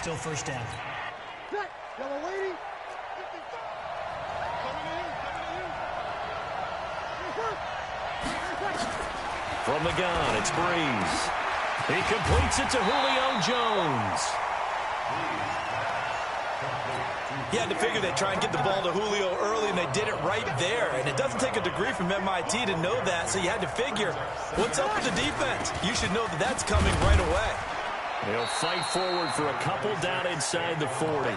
Still first down. Yellow lady. From the gun, it's Breeze. He completes it to Julio Jones. He had to figure they'd try and get the ball to Julio early, and they did it right there. And it doesn't take a degree from MIT to know that, so you had to figure, what's up with the defense? You should know that that's coming right away. He'll fight forward for a couple down inside the 40.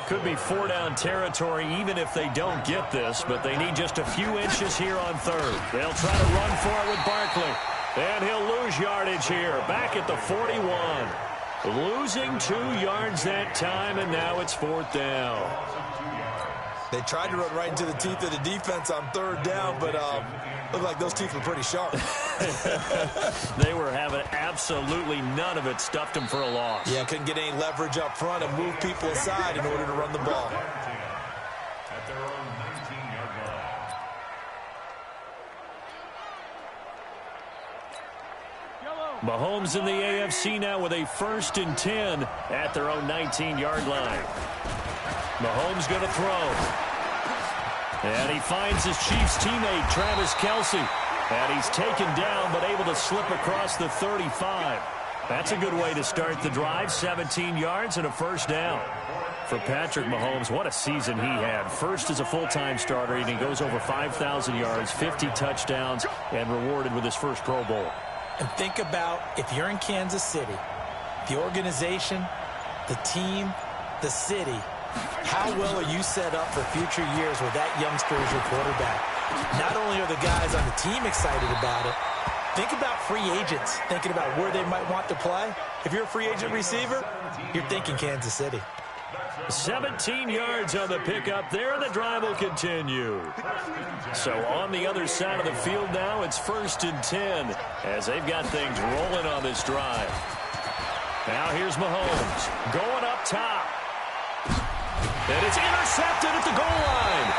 Could be 4-down territory even if they don't get this, but they need just a few inches here on third. They'll try to run for it with Barkley, and he'll lose yardage here, back at the 41. Losing 2 yards that time, and now it's 4th down. They tried to run right into the teeth of the defense on 3rd down, but looked like those teeth were pretty sharp. They were having absolutely none of it. Stuffed them for a loss. Yeah, couldn't get any leverage up front and move people aside in order to run the ball. At their own 19-yard line. Mahomes in the AFC now with a 1st and 10 at their own 19-yard line. Mahomes going to throw. And he finds his Chiefs teammate, Travis Kelce. And he's taken down, but able to slip across the 35. That's a good way to start the drive. 17 yards and a 1st down. For Patrick Mahomes, what a season he had. First as a full-time starter, and he goes over 5,000 yards, 50 touchdowns, and rewarded with his first Pro Bowl. And think about if you're in Kansas City, the organization, the team, the city, how well are you set up for future years with that youngster as your quarterback? Not only are the guys on the team excited about it, think about free agents, thinking about where they might want to play. If you're a free agent receiver, you're thinking Kansas City. 17 yards on the pickup there, and the drive will continue. So on the other side of the field now, it's 1st and 10 as they've got things rolling on this drive. Now here's Mahomes going up top. And it's intercepted at the goal line.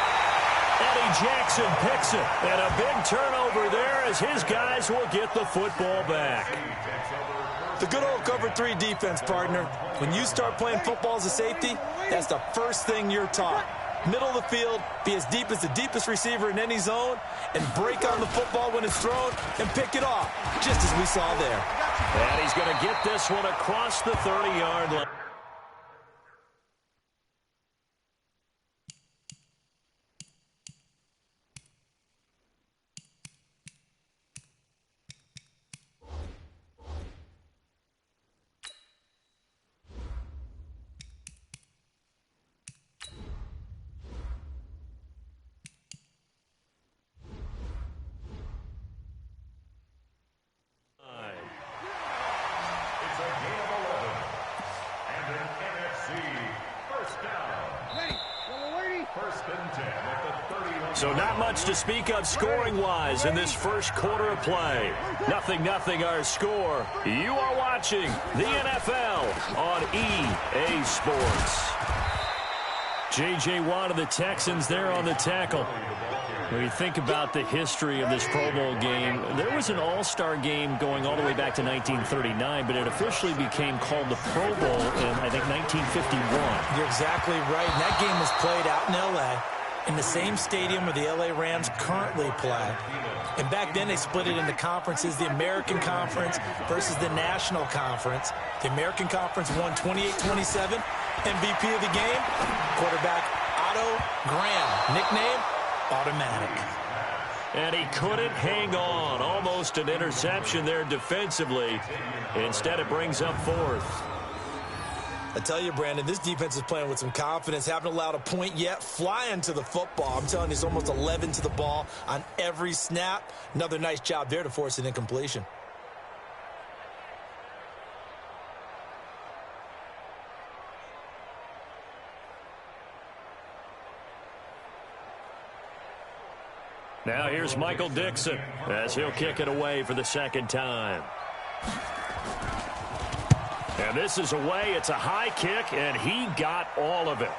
Eddie Jackson picks it. And a big turnover there as his guys will get the football back. The good old cover 3 defense, partner. When you start playing football as a safety, that's the first thing you're taught. Middle of the field, be as deep as the deepest receiver in any zone, and break on the football when it's thrown and pick it off, just as we saw there. And he's going to get this one across the 30-yard line. So not much to speak of scoring-wise in this first quarter of play. 0-0 our score. You are watching the NFL on EA Sports. J.J. Watt of the Texans there on the tackle. When you think about the history of this Pro Bowl game, there was an all-star game going all the way back to 1939, but it officially became called the Pro Bowl in, I think, 1951. You're exactly right. And that game was played out in L.A., in the same stadium where the L.A. Rams currently play. And back then they split it into conferences, the American Conference versus the National Conference. The American Conference won 28-27. MVP of the game, quarterback Otto Graham. Nickname, Automatic. And he couldn't hang on. Almost an interception there defensively. Instead, it brings up 4th. I tell you, Brandon, this defense is playing with some confidence. Haven't allowed a point yet. Flying to the football. I'm telling you, it's almost 11 to the ball on every snap. Another nice job there to force an incompletion. Now here's Michael Dixon as he'll kick it away for the 2nd time. And this is away. It's a high kick, and he got all of it.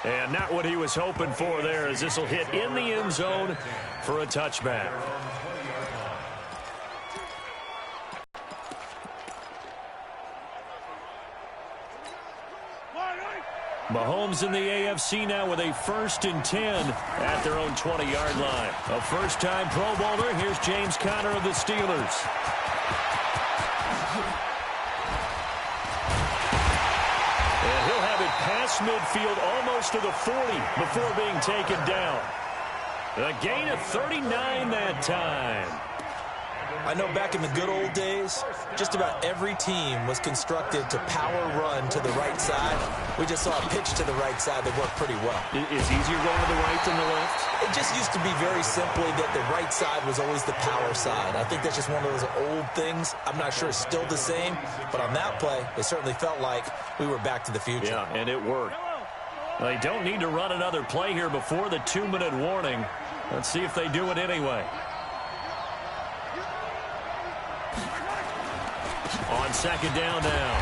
And not what he was hoping for there, as this will hit in the end zone for a touchback. Mahomes in the AFC now with a 1st and 10 at their own 20-yard line. A first-time Pro Bowler. Here's James Conner of the Steelers. And he'll have it past midfield almost to the 40 before being taken down. A gain of 39 that time. I know back in the good old days, just about every team was constructed to power run to the right side. We just saw a pitch to the right side that worked pretty well. It's easier going to the right than the left? It just used to be very simply that the right side was always the power side. I think that's just one of those old things. I'm not sure it's still the same, but on that play, it certainly felt like we were back to the future. Yeah, and it worked. They don't need to run another play here before the 2-minute warning. Let's see if they do it anyway. On 2nd down now,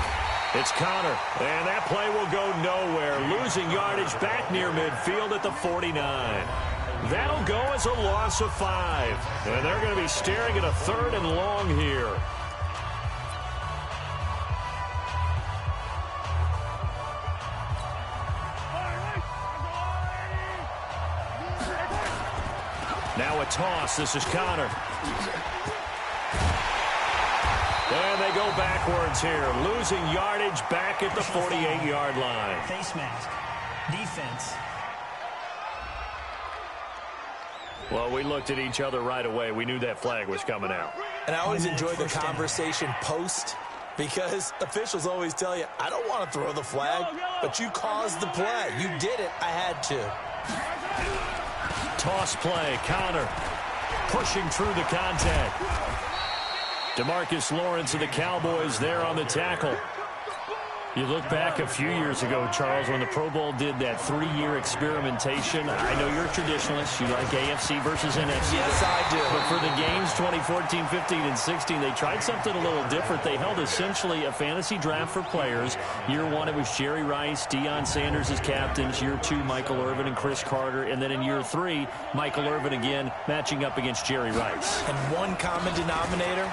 it's Conner, and that play will go nowhere, losing yardage back near midfield at the 49. That'll go as a loss of 5, and they're going to be staring at a 3rd and long here. Now a toss. This is Conner. And they go backwards here, losing yardage back at the 48-yard line. Face mask. Defense. Well, we looked at each other right away. We knew that flag was coming out. And I always enjoy the conversation post, because officials always tell you, I don't want to throw the flag, but you caused the play. You did it. I had to. Toss play. Conner pushing through the contact. DeMarcus Lawrence of the Cowboys there on the tackle. You look back a few years ago, Charles, when the Pro Bowl did that 3-year experimentation. I know you're a traditionalist. You like AFC versus NFC. Yes, I do. But for the games 2014, 15, and 16, they tried something a little different. They held essentially a fantasy draft for players. Year 1, it was Jerry Rice, Deion Sanders as captains. Year 2, Michael Irvin and Chris Carter. And then in year 3, Michael Irvin again matching up against Jerry Rice. And one common denominator,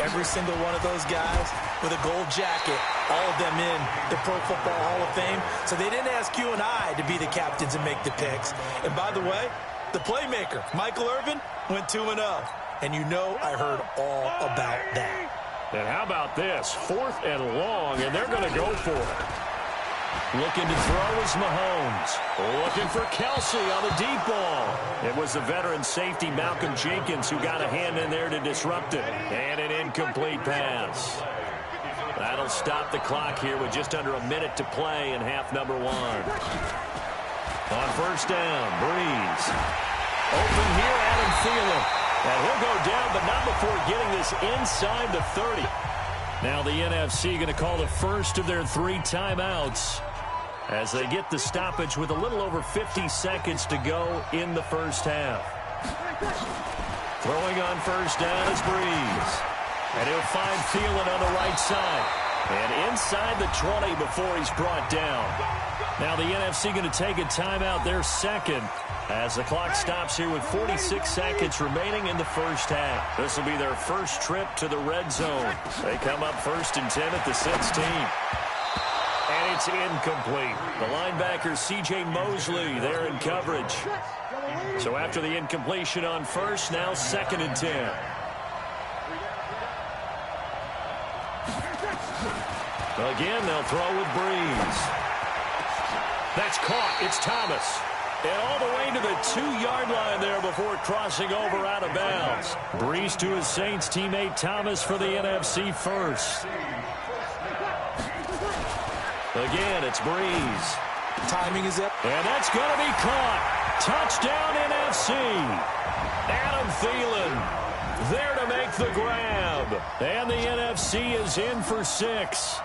every single one of those guys with a gold jacket, all of them in the Pro Football Hall of Fame. So they didn't ask you and I to be the captains and make the picks. And by the way, the playmaker, Michael Irvin, went 2-0. And you know I heard all about that. And how about this? 4th and long, and they're going to go for it. Looking to throw is Mahomes. Looking for Kelsey on the deep ball. It was the veteran safety Malcolm Jenkins who got a hand in there to disrupt it. And an incomplete pass. That'll stop the clock here with just under a minute to play in half number 1. On 1st down, Breeze. Open here, Adam Thielen. And he'll go down, but not before getting this inside the 30. Now the NFC going to call the first of their 3 timeouts as they get the stoppage with a little over 50 seconds to go in the first half. Throwing on 1st down is Breeze. And he'll find Thielen on the right side. And inside the 20 before he's brought down. Now the NFC going to take a timeout, their 2nd, as the clock stops here with 46 seconds remaining in the first half. This will be their first trip to the red zone. They come up 1st and 10 at the 16. And it's incomplete. The linebacker, C.J. Mosley, there in coverage. So after the incompletion on 1st, now 2nd and 10. Again, they'll throw with Breeze. That's caught. It's Thomas. And all the way to the 2-yard line there before crossing over out of bounds. Breeze to his Saints teammate Thomas for the NFC first. Again, it's Breeze. Timing is up. And that's going to be caught. Touchdown NFC. Adam Thielen there to make the grab. And the NFC is in for 6.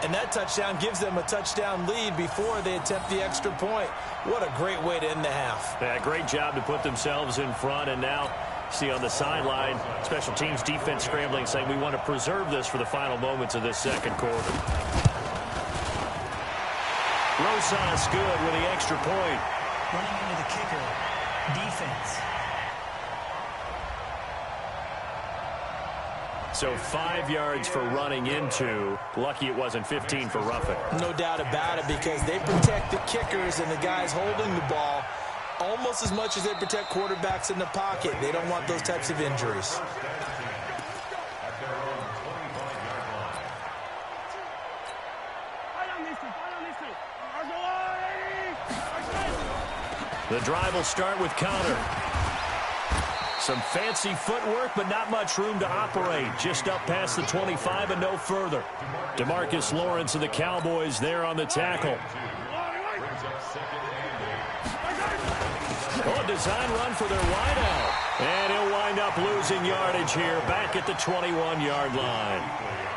And that touchdown gives them a touchdown lead before they attempt the extra point. What a great way to end the half. Yeah, great job to put themselves in front. And now, see on the sideline, special teams defense scrambling, saying we want to preserve this for the final moments of this 2nd quarter. Rosas good with the extra point. Running into the kicker. Defense. So 5 yards for running into. Lucky it wasn't 15 for roughing. No doubt about it, because they protect the kickers and the guys holding the ball almost as much as they protect quarterbacks in the pocket. They don't want those types of injuries. The drive will start with Connor. Some fancy footwork, but not much room to operate. Just up past the 25 and no further. DeMarcus Lawrence of the Cowboys there on the tackle. Oh, a design run for their wideout. And he'll wind up losing yardage here back at the 21-yard line.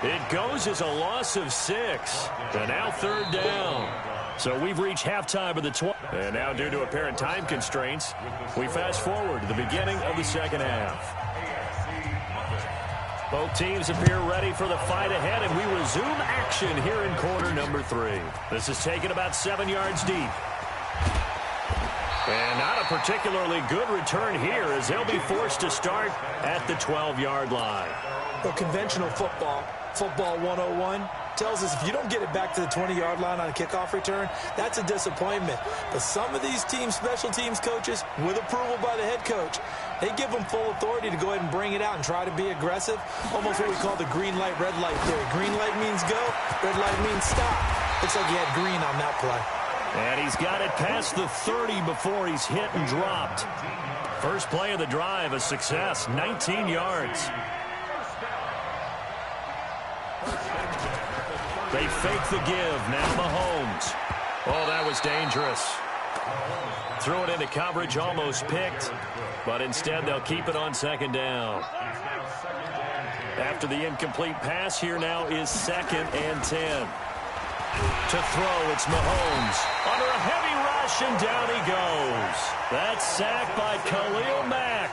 It goes as a loss of 6. And now 3rd down. So we've reached halftime of the 20. And now, due to apparent time constraints, we fast forward to the beginning of the second half. Both teams appear ready for the fight ahead, and we resume action here in quarter number 3. This is taken about 7 yards deep. And not a particularly good return here, as they'll be forced to start at the 12-yard line. Well, conventional football 101, tells us if you don't get it back to the 20-yard line on a kickoff return, that's a disappointment. But some of these teams, special teams coaches, with approval by the head coach, they give them full authority to go ahead and bring it out and try to be aggressive. Almost what we call the green light, red light theory. Green light means go, red light means stop. Looks like he had green on that play. And he's got it past the 30 before he's hit and dropped. First play of the drive, a success, 19 yards. They fake the give. Now Mahomes. Oh, that was dangerous. Threw it into coverage, almost picked. But instead, they'll keep it on 2nd down. After the incomplete pass, here now is 2nd and 10. To throw, it's Mahomes. Under a heavy rush, and down he goes. That's sacked by Khalil Mack.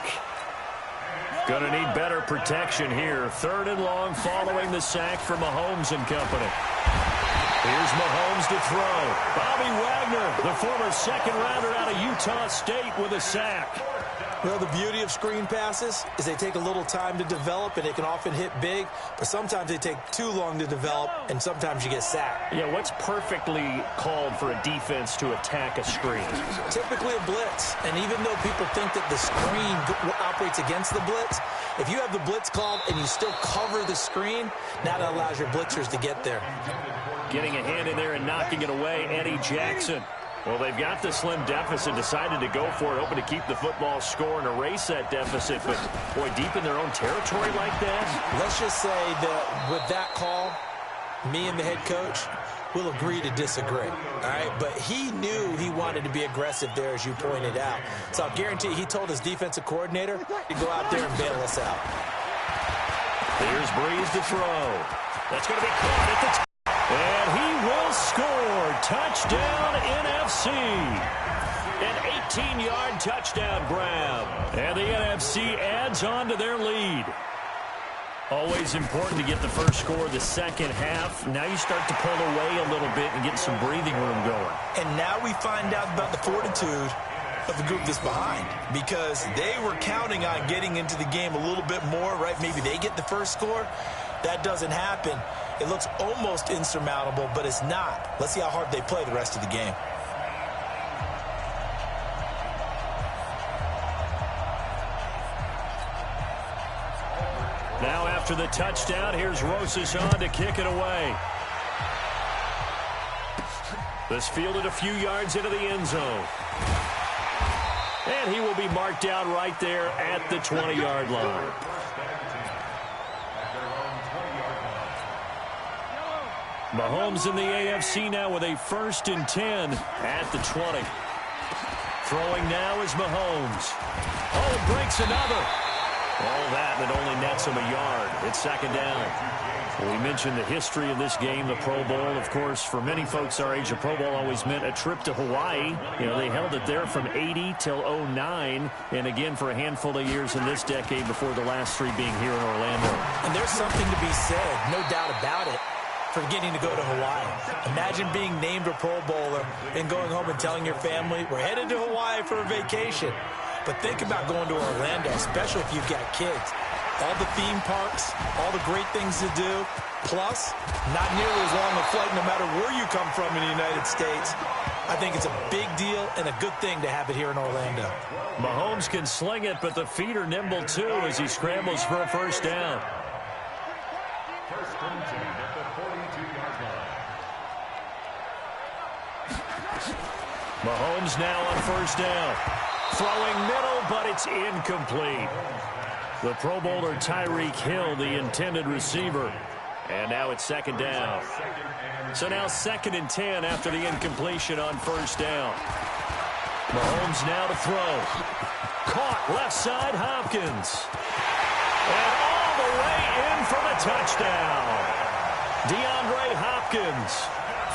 Going to need better protection here. 3rd and long following the sack for Mahomes and company. Here's Mahomes to throw. Bobby Wagner, the former 2nd-rounder out of Utah State, with a sack. Well, the beauty of screen passes is they take a little time to develop, and they can often hit big, but sometimes they take too long to develop, and sometimes you get sacked. Yeah, what's perfectly called for a defense to attack a screen? Typically a blitz, and even though people think that the screen operates against the blitz, if you have the blitz called and you still cover the screen, now that allows your blitzers to get there. Getting a hand in there and knocking it away, Eddie Jackson. Well, they've got the slim deficit, decided to go for it, hoping to keep the football score and erase that deficit. But, boy, deep in their own territory like that? Let's just say that with that call, me and the head coach will agree to disagree. All right? But he knew he wanted to be aggressive there, as you pointed out. So I'll guarantee he told his defensive coordinator to go out there and bail us out. Here's Breeze to throw. That's going to be caught at the top. And he will score. Touchdown, NFC. An 18-yard touchdown grab. And the NFC adds on to their lead. Always important to get the first score of the second half. Now you start to pull away a little bit and get some breathing room going. And now we find out about the fortitude of the group that's behind, because they were counting on getting into the game a little bit more, right? Maybe they get the first score. That doesn't happen. It looks almost insurmountable, but it's not. Let's see how hard they play the rest of the game. Now after the touchdown, here's Rosas on to kick it away. This fielded a few yards into the end zone. And he will be marked out right there at the 20-yard line. Mahomes in the AFC now with a 1st and 10 at the 20. Throwing now is Mahomes. Oh, breaks another. All that, and it only nets him a yard. It's 2nd down. Well, we mentioned the history of this game, the Pro Bowl. Of course, for many folks our age, the Pro Bowl always meant a trip to Hawaii. You know, they held it there from 80 till 09, and again for a handful of years in this decade before the last 3 being here in Orlando. And there's something to be said, no doubt about it, for getting to go to Hawaii. Imagine being named a Pro Bowler and going home and telling your family, we're headed to Hawaii for a vacation. But think about going to Orlando, especially if you've got kids. all the theme parks, all the great things to do, plus not nearly as long a flight no matter where you come from in the United States. I think it's a big deal and a good thing to have it here in Orlando. Mahomes can sling it, but the feet are nimble too as he scrambles for a first down. First and 10 at the 42-yard line. Mahomes now on first down. Throwing middle, but it's incomplete. The Pro Bowler Tyreek Hill, the intended receiver. And now it's second down. So now second and 10 after the incompletion on first down. Mahomes now to throw. Caught left side, Hopkins. And all the way in for the touchdown. DeAndre Hopkins,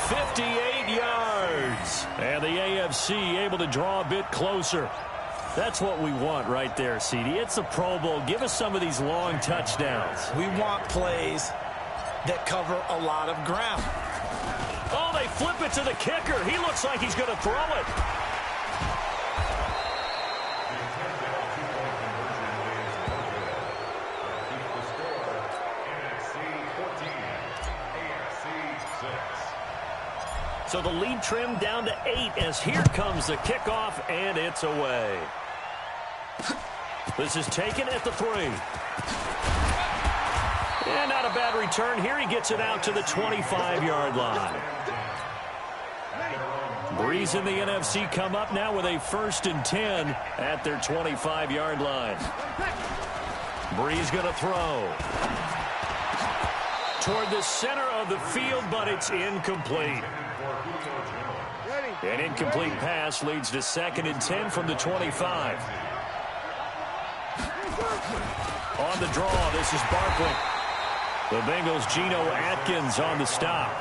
58 yards. And the AFC able to draw a bit closer. That's what we want right there, CD. It's a Pro Bowl. Give us some of these long touchdowns. We want plays that cover a lot of ground. Oh, they flip it to the kicker. He looks like he's going to throw it. So the lead trimmed down to 8 as here comes the kickoff, and it's away. This is taken at the 3. And not a bad return. Here he gets it out to the 25-yard line. Breeze and the NFC come up now with a first and 10 at their 25-yard line. Breeze going to throw. Toward the center of the field, but it's incomplete. An incomplete pass leads to second and 10 from the 25. On the draw, this is Barkley. The Bengals' Geno Atkins on the stop.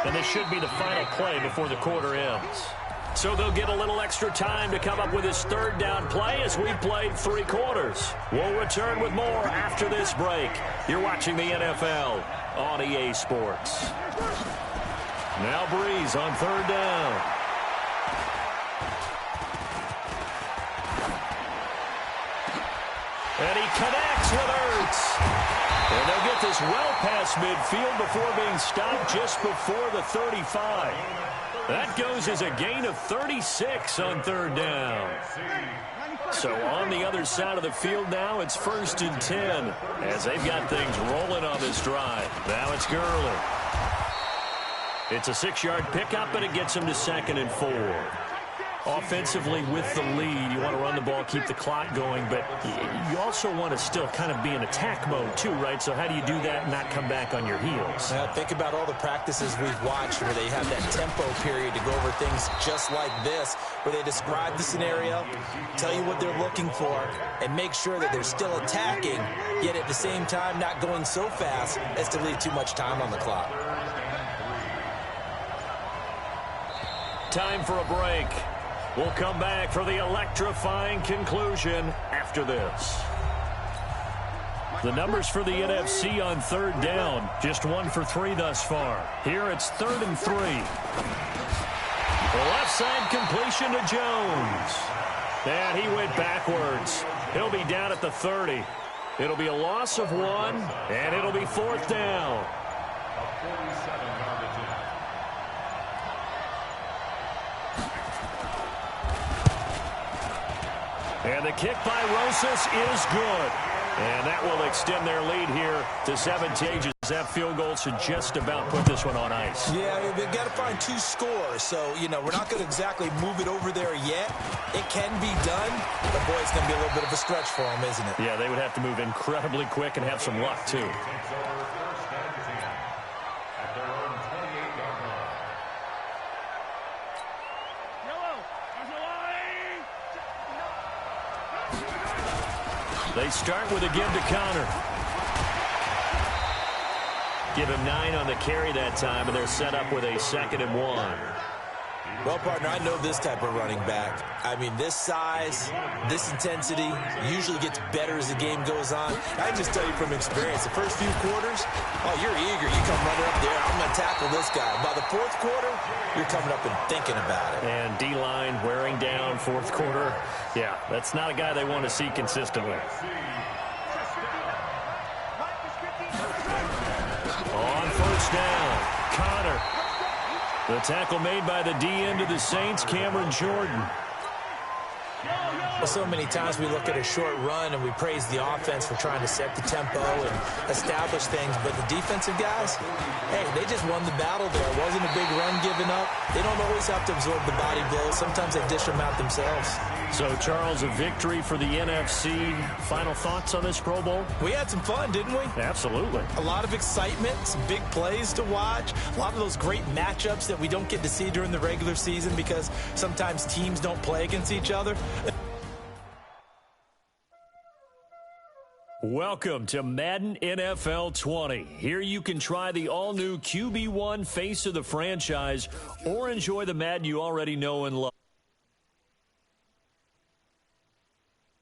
And this should be the final play before the quarter ends. So they'll get a little extra time to come up with his third down play as we played 3 quarters. We'll return with more after this break. You're watching the NFL on EA Sports. Now Breeze on third down. And he connects with Ertz. And they'll get this well past midfield before being stopped just before the 35. That goes as a gain of 36 on third down. So on the other side of the field now, it's first and 10 as they've got things rolling on this drive. Now it's Gurley. It's a 6-yard pickup, and it gets him to second and 4. Offensively with the lead, you want to run the ball, keep the clock going, but you also want to still kind of be in attack mode too, right? So how do you do that and not come back on your heels? Think about all the practices we've watched where they have that tempo period to go over things just like this, where they describe the scenario, tell you what they're looking for, and make sure that they're still attacking, yet at the same time not going so fast as to leave too much time on the clock. Time for a break. We'll come back for the electrifying conclusion after this. The numbers for the NFC on third down, just 1 for 3 thus far. Here it's 3rd and 3. The left side completion to Jones. And he went backwards. He'll be down at the 30. It'll be a loss of 1, and it'll be 4th down. And the kick by Rosas is good. And that will extend their lead here to 17. That field goal should just about put this one on ice. Yeah, they've got to find 2 scores. So, we're not going to exactly move it over there yet. It can be done. But, boy, it's going to be a little bit of a stretch for them, isn't it? Yeah, they would have to move incredibly quick and have some luck, too. They start with a give to Connor. Give him 9 on the carry that time, and they're set up with a 2nd and 1. Well, partner, I know this type of running back. I mean, this size, this intensity usually gets better as the game goes on. I can just tell you from experience, the first few quarters, you're eager. You come running up there, I'm going to tackle this guy. By the 4th quarter, you're coming up and thinking about it. And D-line wearing down 4th quarter. Yeah, that's not a guy they want to see consistently. first down. Connor. The tackle made by the D-end of the Saints, Cameron Jordan. So many times we look at a short run and we praise the offense for trying to set the tempo and establish things, but the defensive guys, hey, they just won the battle there. It wasn't a big run given up. They don't always have to absorb the body blows. Sometimes they dish them out themselves. So, Charles, a victory for the NFC. Final thoughts on this Pro Bowl? We had some fun, didn't we? Absolutely. A lot of excitement, some big plays to watch, a lot of those great matchups that we don't get to see during the regular season because sometimes teams don't play against each other. Welcome to Madden NFL 20. Here you can try the all-new QB1 face of the franchise or enjoy the Madden you already know and love.